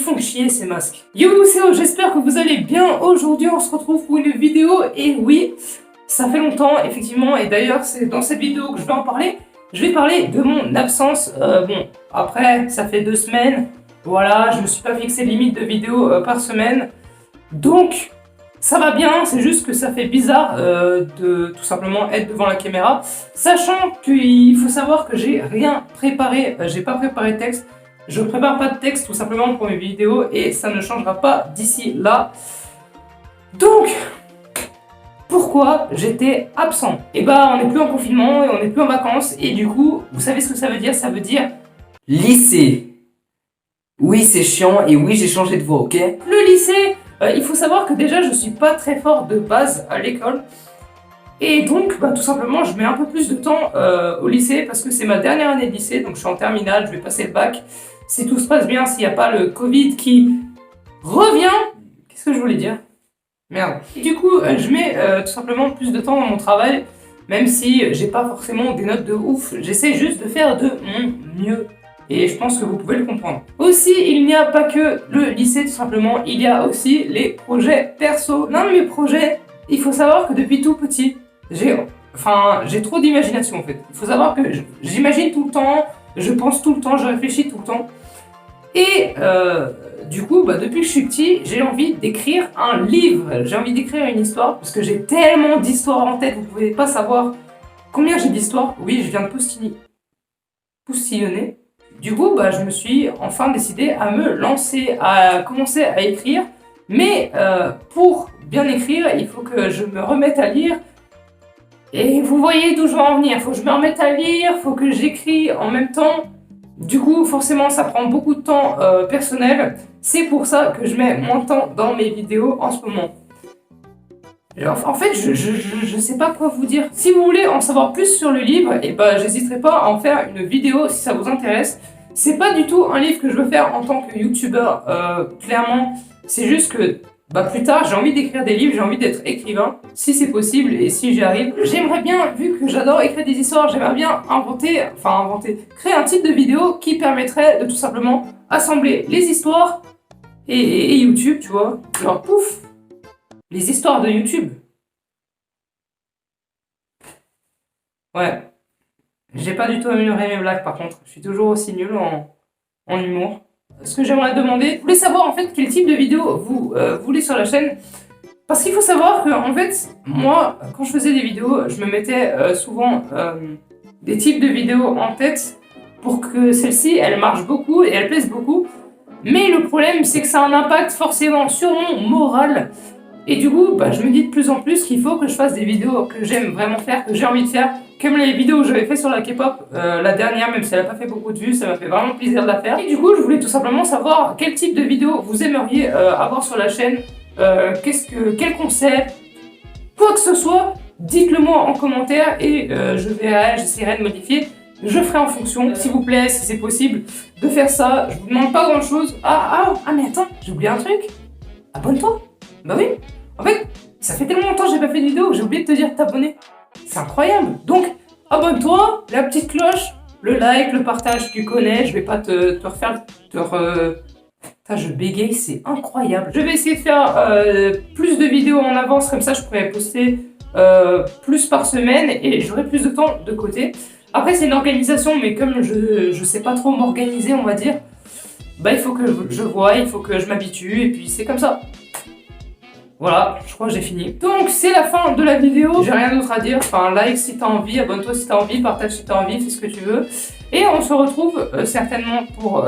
font chier ces masques. Yo, c'est O, j'espère que vous allez bien. Aujourd'hui, on se retrouve pour une vidéo. Et oui, ça fait longtemps, effectivement. Et d'ailleurs, c'est dans cette vidéo que je vais en parler. Je vais parler de mon absence. Bon, après, ça fait 2 semaines. Voilà, je me suis pas fixé limite de vidéos par semaine. Donc, ça va bien. C'est juste que ça fait bizarre de tout simplement être devant la caméra. Sachant qu'il faut savoir que j'ai rien préparé. J'ai pas préparé de texte. Je prépare pas de texte tout simplement pour mes vidéos et ça ne changera pas d'ici là. Donc, pourquoi j'étais absent? Et bah, on n'est plus en confinement et on n'est plus en vacances et du coup, vous savez ce que ça veut dire? Ça veut dire lycée. Oui, c'est chiant et oui, j'ai changé de voix, ok? le lycée. Il faut savoir que déjà, je suis pas très fort de base à l'école. Et donc, bah, tout simplement, je mets un peu plus de temps au lycée parce que c'est ma dernière année de lycée, donc je suis en terminale, je vais passer le bac. Si tout se passe bien, s'il n'y a pas le Covid qui revient, qu'est-ce que je voulais dire? Merde. Et du coup, je mets tout simplement plus de temps dans mon travail, même si j'ai pas forcément des notes de ouf. J'essaie juste de faire de mon mieux. Et je pense que vous pouvez le comprendre. Aussi, il n'y a pas que le lycée, tout simplement, il y a aussi les projets perso. L'un de mes projets, il faut savoir que depuis tout petit, j'ai trop d'imagination en fait. Il faut savoir que j'imagine tout le temps, je pense tout le temps, je réfléchis tout le temps. Et du coup, bah, depuis que je suis petit, j'ai envie d'écrire un livre. J'ai envie d'écrire une histoire parce que j'ai tellement d'histoires en tête, vous pouvez pas savoir combien j'ai d'histoires. Oui, je viens de postillonner. Du coup, bah, je me suis enfin décidé à me lancer, à commencer à écrire. Mais pour bien écrire, il faut que je me remette à lire. Et vous voyez d'où je veux en venir. Il faut que je me remette à lire, il faut que j'écris en même temps. Du coup, forcément, ça prend beaucoup de temps personnel. C'est pour ça que je mets moins de temps dans mes vidéos en ce moment. En fait, je sais pas quoi vous dire. Si vous voulez en savoir plus sur le livre, et bah, j'hésiterai pas à en faire une vidéo si ça vous intéresse. C'est pas du tout un livre que je veux faire en tant que youtubeur, clairement. C'est juste que bah, plus tard, j'ai envie d'écrire des livres, j'ai envie d'être écrivain, si c'est possible et si j'y arrive. J'aimerais bien, vu que j'adore écrire des histoires, j'aimerais bien créer un type de vidéo qui permettrait de tout simplement assembler les histoires et YouTube, tu vois. Genre, pouf, les histoires de YouTube. Ouais. J'ai pas du tout amélioré mes blagues par contre, je suis toujours aussi nul en humour. Ce que j'aimerais demander, vous voulez savoir en fait quel type de vidéo vous voulez sur la chaîne. Parce qu'il faut savoir que en fait, moi, quand je faisais des vidéos, je me mettais souvent des types de vidéos en tête pour que celles-ci, elles marchent beaucoup et elles plaisent beaucoup. Mais le problème, c'est que ça a un impact forcément sur mon moral. Et du coup, bah, je me dis de plus en plus qu'il faut que je fasse des vidéos que j'aime vraiment faire, que j'ai envie de faire. Comme les vidéos que j'avais fait sur la K-pop, la dernière, même si elle n'a pas fait beaucoup de vues, ça m'a fait vraiment plaisir de la faire. Et du coup, je voulais tout simplement savoir quel type de vidéo vous aimeriez avoir sur la chaîne, quel concept, quoi que ce soit, dites-le moi en commentaire et j'essaierai de modifier. Je ferai en fonction, s'il vous plaît, si c'est possible, de faire ça. Je vous demande pas grand chose. Ah mais attends, j'ai oublié un truc. Abonne-toi. Bah oui. En fait, ça fait tellement longtemps que j'ai pas fait de vidéo que j'ai oublié de te dire de t'abonner. C'est incroyable. Donc, abonne-toi, la petite cloche, le like, le partage, tu connais. Je vais pas te refaire... Putain, je bégaye, c'est incroyable. Je vais essayer de faire plus de vidéos en avance, comme ça je pourrais poster plus par semaine et j'aurai plus de temps de côté. Après, c'est une organisation, mais comme je sais pas trop m'organiser, on va dire, bah il faut que je voie, il faut que je m'habitue, et puis c'est comme ça. Voilà, je crois que j'ai fini. Donc c'est la fin de la vidéo, j'ai rien d'autre à dire. Enfin, like si t'as envie, abonne-toi si t'as envie, partage si t'as envie, fais ce que tu veux. Et on se retrouve certainement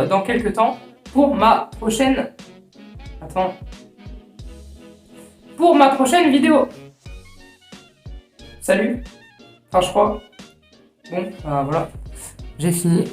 dans quelques temps pour ma prochaine... Attends. Pour ma prochaine vidéo. Salut. Enfin, je crois. Bon, voilà. J'ai fini.